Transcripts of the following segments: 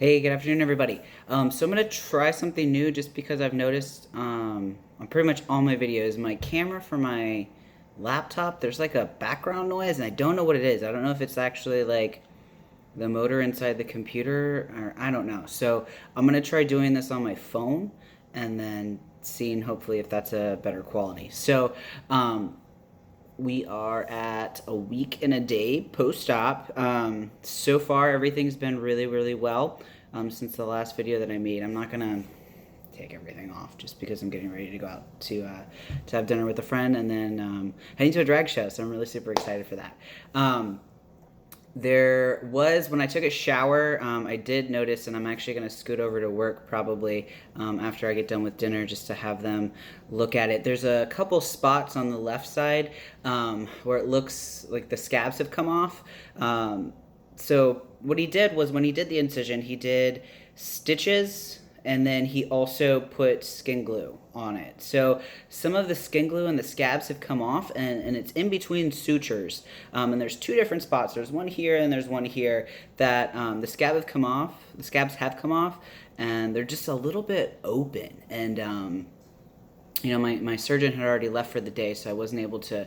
Hey, good afternoon, everybody. So I'm gonna try something new just because I've noticed on pretty much all my videos, my camera for my laptop, there's like a background noise, and I don't know what it is. I don't know if it's actually like the motor inside the computer, or I don't know. So I'm gonna try doing this on my phone, and then seeing hopefully if that's a better quality. So we are at a week and a day post-op. So far, everything's been really, really well since the last video that I made. I'm not gonna take everything off just because I'm getting ready to go out to have dinner with a friend and then heading to a drag show. So I'm really super excited for that. There was, when I took a shower, I did notice, and I'm actually going to scoot over to work probably after I get done with dinner just to have them look at it. There's a couple spots on the left side where it looks like the scabs have come off. So what he did was, when he did the incision, he did stitches, and then he also put skin glue on it. So some of the skin glue and the scabs have come off, and it's in between sutures. And there's two different spots. There's one here and there's one here that the scabs have come off. The scabs have come off, and they're just a little bit open. And my surgeon had already left for the day, so I wasn't able to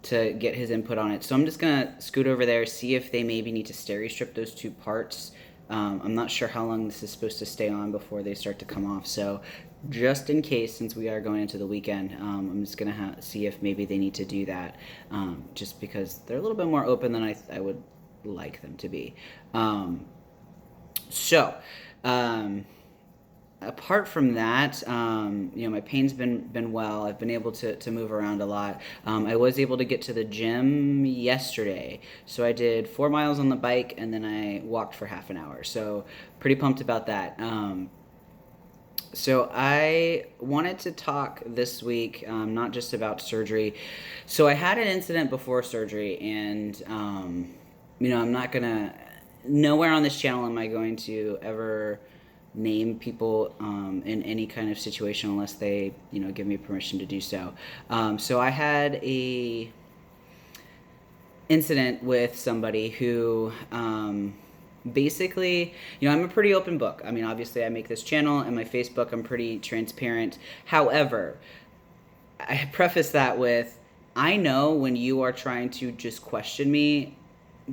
get his input on it. So I'm just gonna scoot over there, see if they maybe need to steri-strip those two parts. I'm not sure how long this is supposed to stay on before they start to come off. So just in case, since we are going into the weekend, I'm just going to see if maybe they need to do that, just because they're a little bit more open than I would like them to be. So, apart from that, my pain's been well. I've been able to move around a lot. I was able to get to the gym yesterday, so I did 4 miles on the bike and then I walked for half an hour. So pretty pumped about that. So I wanted to talk this week, not just about surgery. So I had an incident before surgery, and I'm not gonna. Nowhere on this channel am I going to ever name people in any kind of situation unless they, give me permission to do so. So I had a incident with somebody who basically, I'm a pretty open book. I mean, obviously I make this channel and my Facebook, I'm pretty transparent. However, I preface that with, I know when you are trying to just question me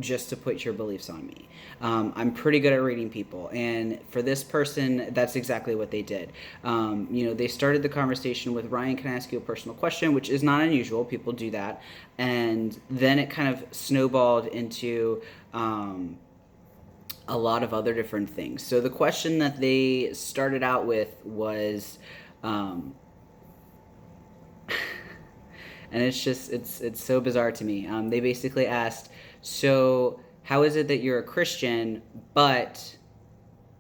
just to put your beliefs on me. I'm pretty good at reading people, and for this person, that's exactly what they did. They started the conversation with, Ryan, can I ask you a personal question, which is not unusual. People do that, and then it kind of snowballed into a lot of other different things. So the question that they started out with was, and it's so bizarre to me. They basically asked, so how is it that you're a Christian, but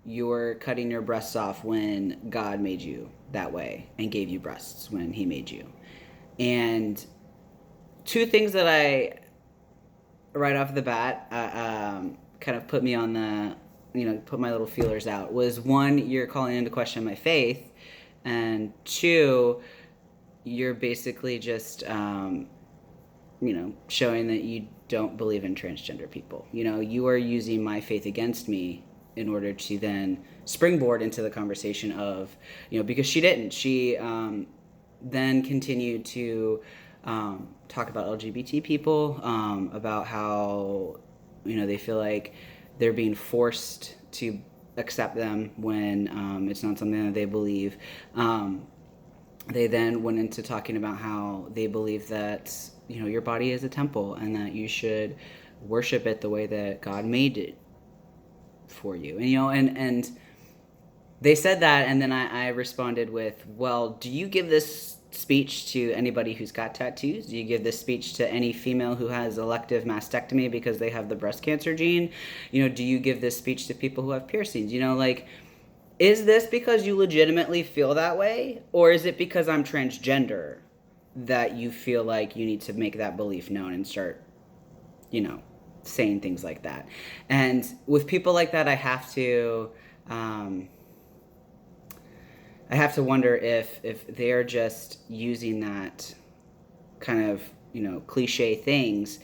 you're cutting your breasts off when God made you that way and gave you breasts when he made you? And two things that I, right off the bat, kind of put me on the, put my little feelers out was, one, you're calling into question my faith, and two, you're basically just, showing that you don't believe in transgender people. You are using my faith against me in order to then springboard into the conversation of, because she didn't. She then continued to talk about LGBT people, about how, they feel like they're being forced to accept them when it's not something that they believe. They then went into talking about how they believe that, your body is a temple and that you should worship it the way that God made it for you. And they said that, and then I responded with, well, do you give this speech to anybody who's got tattoos? Do you give this speech to any female who has elective mastectomy because they have the breast cancer gene? Do you give this speech to people who have piercings? Is this because you legitimately feel that way? Or is it because I'm transgender that you feel like you need to make that belief known and start, saying things like that? And with people like that, I have to wonder if they're just using that kind of, cliche things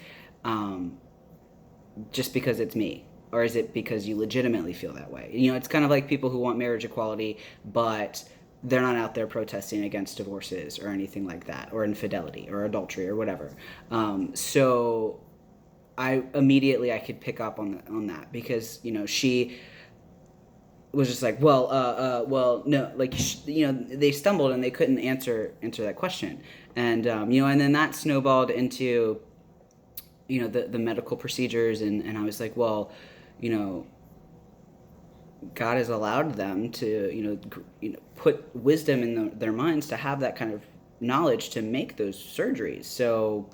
just because it's me. or is it because you legitimately feel that way? It's kind of like people who want marriage equality, but they're not out there protesting against divorces or anything like that, or infidelity or adultery or whatever. So I could pick up on that, because she was just like, well, no, like, they stumbled and they couldn't answer that question, and then that snowballed into the medical procedures, and I was like, well, you know God has allowed them to put wisdom in their minds to have that kind of knowledge to make those surgeries. So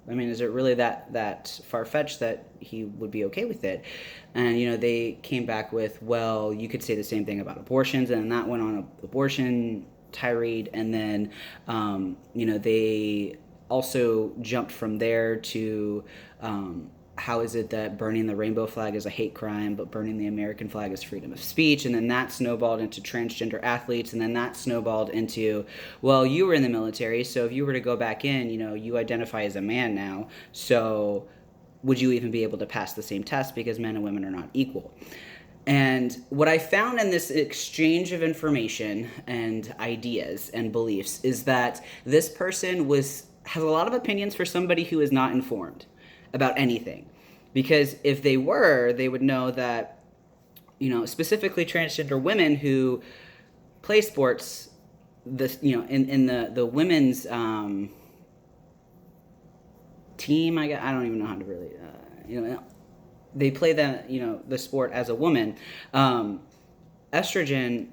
I mean, is it really that far-fetched that he would be okay with it? And they came back with, well, you could say the same thing about abortions, and then that went on a abortion tirade, and then they also jumped from there to how is it that burning the rainbow flag is a hate crime, but burning the American flag is freedom of speech? And then that snowballed into transgender athletes, and then that snowballed into, well, you were in the military, so if you were to go back in, you identify as a man now, so would you even be able to pass the same test, because men and women are not equal? And what I found in this exchange of information and ideas and beliefs is that this person has a lot of opinions for somebody who is not informed about anything. Because if they were, they would know that, specifically transgender women who play sports, in the women's team, I don't even know how to really, they play the sport as a woman. Estrogen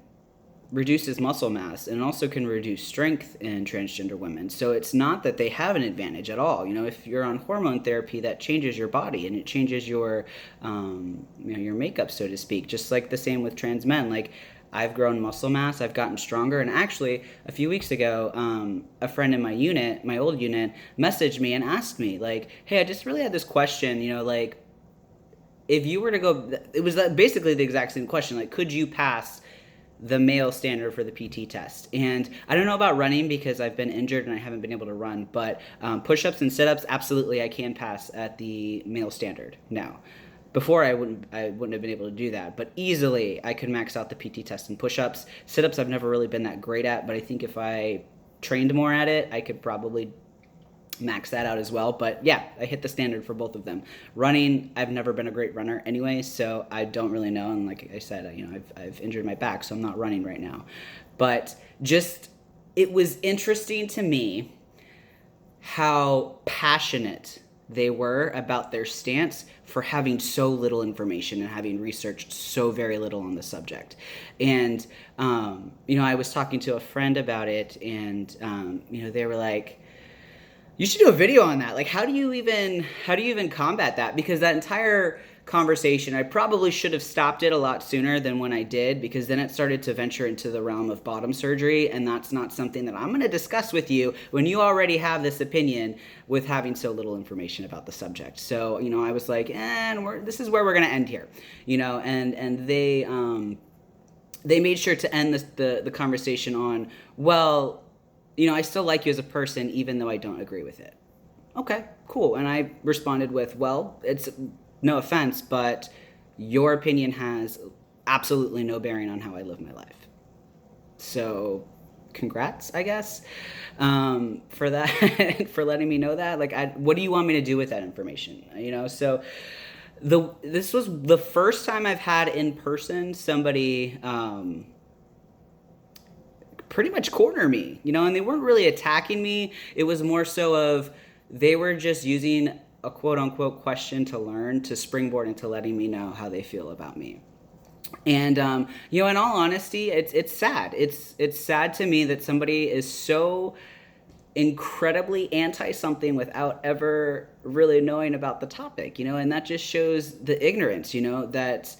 reduces muscle mass, and also can reduce strength in transgender women. So it's not that they have an advantage at all. If you're on hormone therapy, that changes your body, and it changes your your makeup, so to speak. Just like the same with trans men. Like, I've grown muscle mass, I've gotten stronger, and actually a few weeks ago, a friend in my old unit, messaged me and asked me, like, hey, I just really had this question, like, if you were to go, it was basically the exact same question, like, could you pass the male standard for the PT test? And I don't know about running, because I've been injured and I haven't been able to run, but push-ups and sit-ups, absolutely I can pass at the male standard now. Before I wouldn't have been able to do that, but easily I could max out the PT test and push-ups. Sit-ups I've never really been that great at, but I think if I trained more at it, I could probably max that out as well. But yeah, I hit the standard for both of them. Running, I've never been a great runner anyway, so I don't really know. And like I said, I've injured my back, so I'm not running right now. But just, it was interesting to me how passionate they were about their stance for having so little information and having researched so very little on the subject. And I was talking to a friend about it, and they were like, you should do a video on that. Like, how do you even combat that? Because that entire conversation, I probably should have stopped it a lot sooner than when I did, because then it started to venture into the realm of bottom surgery, and that's not something that I'm going to discuss with you when you already have this opinion with having so little information about the subject. So, I was like, this is where we're going to end here, and they made sure to end the conversation on, well, I still like you as a person, even though I don't agree with it. Okay, cool. And I responded with, well, it's no offense, but your opinion has absolutely no bearing on how I live my life. So congrats, I guess, for that, for letting me know that. Like, what do you want me to do with that information? So this was the first time I've had in person somebody pretty much corner me, and they weren't really attacking me. It was more so of, they were just using a quote unquote question to learn to springboard into letting me know how they feel about me. And in all honesty, it's sad. It's sad to me that somebody is so incredibly anti something without ever really knowing about the topic, and that just shows the ignorance, that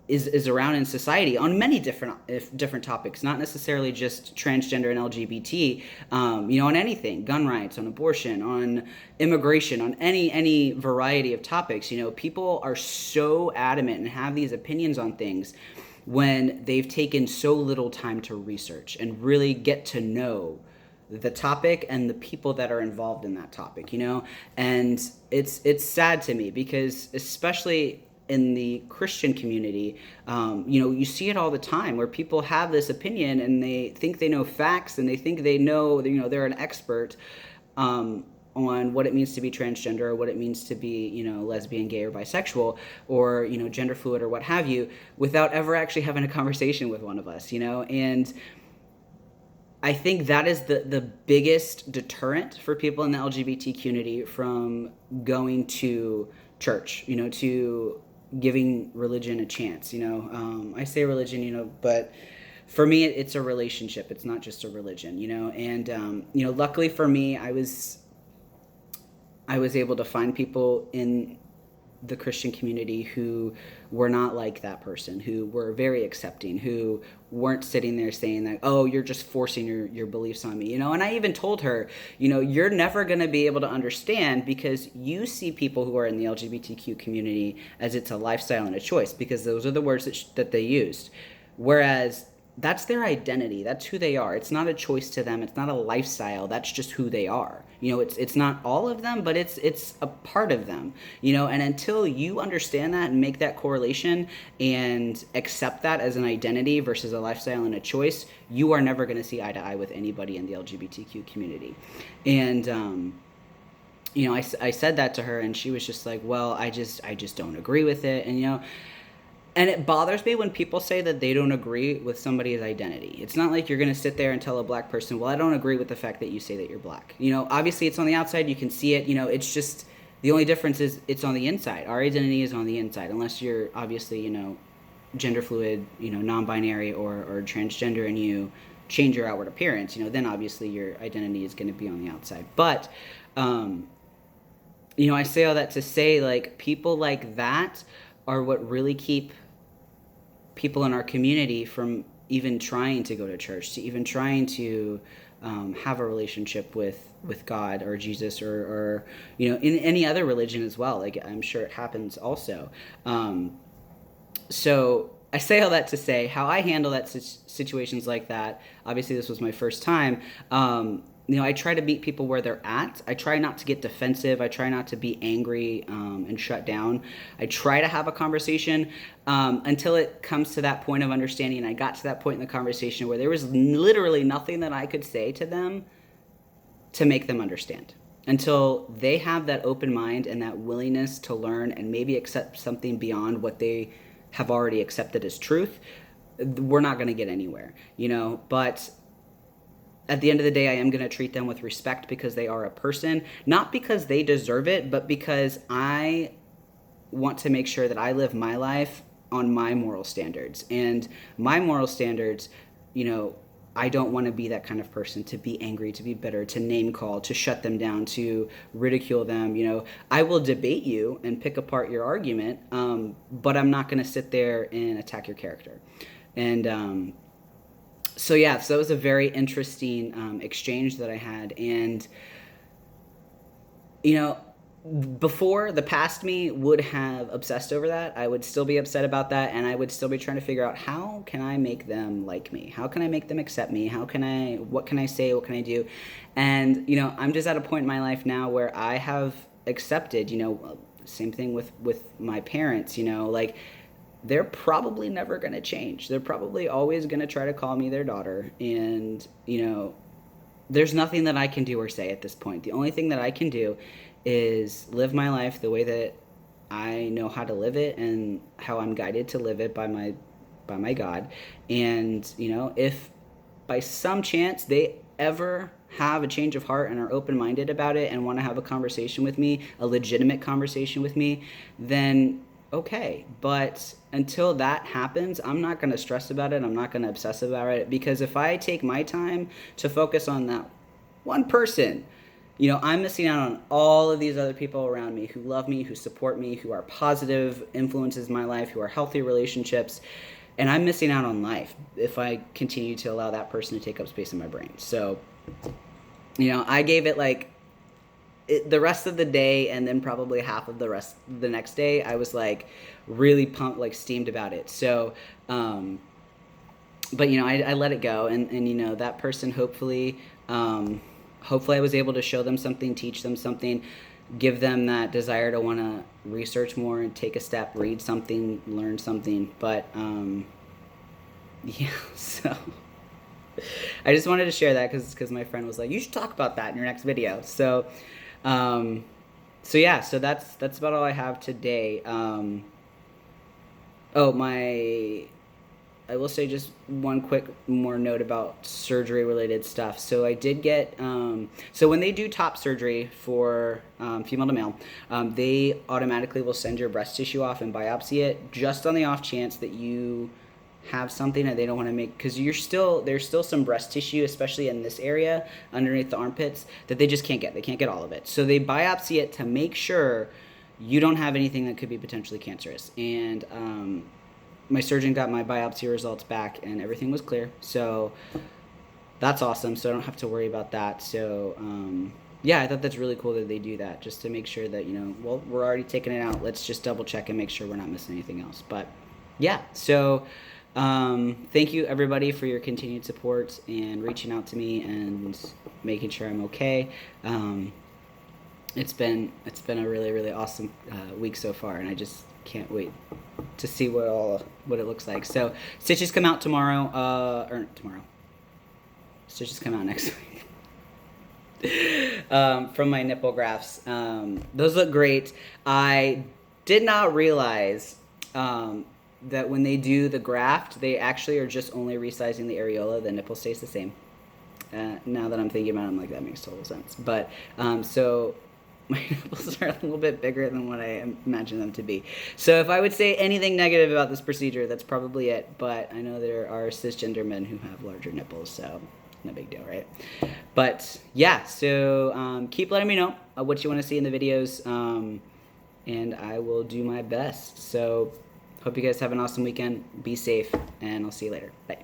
is around in society on many different topics, not necessarily just transgender and LGBT, on anything, gun rights, on abortion, on immigration, on any variety of topics. People are so adamant and have these opinions on things when they've taken so little time to research and really get to know the topic and the people that are involved in that topic, and it's sad to me, because especially in the Christian community, you see it all the time where people have this opinion and they think they know facts and they think they know, they're an expert on what it means to be transgender or what it means to be, lesbian, gay, or bisexual, or, gender fluid or what have you, without ever actually having a conversation with one of us, and I think that is the biggest deterrent for people in the LGBT community from going to church, to giving religion a chance. I say religion, but for me, it's a relationship. It's not just a religion, and, luckily for me, I was able to find people in the Christian community who were not like that person, who were very accepting, who weren't sitting there saying that, oh, you're just forcing your beliefs on me, and I even told her, you're never going to be able to understand because you see people who are in the LGBTQ community as it's a lifestyle and a choice, because those are the words that they used. Whereas that's their identity. That's who they are. It's not a choice to them. It's not a lifestyle. That's just who they are. It's not all of them, but it's a part of them. And until you understand that and make that correlation and accept that as an identity versus a lifestyle and a choice, you are never going to see eye to eye with anybody in the LGBTQ community. And I said that to her, and she was just like, well, I just don't agree with it. And it bothers me when people say that they don't agree with somebody's identity. It's not like you're going to sit there and tell a black person, well, I don't agree with the fact that you say that you're black. Obviously it's on the outside. You can see it. It's just the only difference is it's on the inside. Our identity is on the inside, unless you're obviously, gender fluid, non-binary or transgender, and you change your outward appearance, then obviously your identity is going to be on the outside. But, I say all that to say, like, people like that are what really keep people in our community from even trying to go to church, to even trying to have a relationship with God or Jesus or in any other religion as well. Like, I'm sure it happens also. So I say all that to say how I handle that situations like that. Obviously, this was my first time. I try to meet people where they're at. I try not to get defensive. I try not to be angry and shut down. I try to have a conversation until it comes to that point of understanding. And I got to that point in the conversation where there was literally nothing that I could say to them to make them understand. Until they have that open mind and that willingness to learn and maybe accept something beyond what they have already accepted as truth, we're not going to get anywhere, But at the end of the day, I am going to treat them with respect because they are a person, not because they deserve it, but because I want to make sure that I live my life on my moral standards. And my moral standards, I don't want to be that kind of person, to be angry, to be bitter, to name call, to shut them down, to ridicule them. I will debate you and pick apart your argument, but I'm not going to sit there and attack your character. And, so it was a very interesting exchange that I had. And, before, the past me would have obsessed over that. I would still be upset about that, and I would still be trying to figure out, how can I make them like me? How can I make them accept me? What can I say? What can I do? And, I'm just at a point in my life now where I have accepted, same thing with my parents, like, they're probably never going to change. They're probably always going to try to call me their daughter. And, there's nothing that I can do or say at this point. The only thing that I can do is live my life the way that I know how to live it and how I'm guided to live it by my God. And, if by some chance they ever have a change of heart and are open-minded about it and want to have a conversation with me, a legitimate conversation with me, then okay. But until that happens, I'm not going to stress about it. I'm not going to obsess about it, because if I take my time to focus on that one person, I'm missing out on all of these other people around me who love me, who support me, who are positive influences in my life, who are healthy relationships. And I'm missing out on life if I continue to allow that person to take up space in my brain. So, I gave it the rest of the day, and then probably half of the next day, I was really pumped, steamed about it. So, but I let it go, and that person hopefully I was able to show them something, teach them something. give them that desire to want to research more and take a step, read something, learn something. But yeah, so I just wanted to share that because my friend was like, you should talk about that in your next video. So yeah, so that's about all I have today. Oh, I will say just one quick more note about surgery related stuff. So I did get, so when they do top surgery for female to male, they automatically will send your breast tissue off and biopsy it, just on the off chance that you have something that they don't want to make, because there's still some breast tissue, especially in this area underneath the armpits, that they just can't get. They can't get all of it. So they biopsy it to make sure you don't have anything that could be potentially cancerous. And my surgeon got my biopsy results back and everything was clear. So that's awesome. So I don't have to worry about that. So yeah, I thought that's really cool that they do that, just to make sure that, well, we're already taking it out. Let's just double check and make sure we're not missing anything else. But yeah, so thank you everybody for your continued support and reaching out to me and making sure I'm okay. It's been a really, really awesome week so far, and I just can't wait to see what it looks like. So stitches come out tomorrow, or tomorrow. Stitches come out next week. From my nipple grafts. Those look great. I did not realize that when they do the graft, they actually are just only resizing the areola. The nipple stays the same. Now that I'm thinking about it, I'm like, that makes total sense. But so my nipples are a little bit bigger than what I imagine them to be. So if I would say anything negative about this procedure, that's probably it. But I know there are cisgender men who have larger nipples, so no big deal, right? But yeah, so keep letting me know what you want to see in the videos, and I will do my best. So hope you guys have an awesome weekend. Be safe, and I'll see you later. Bye.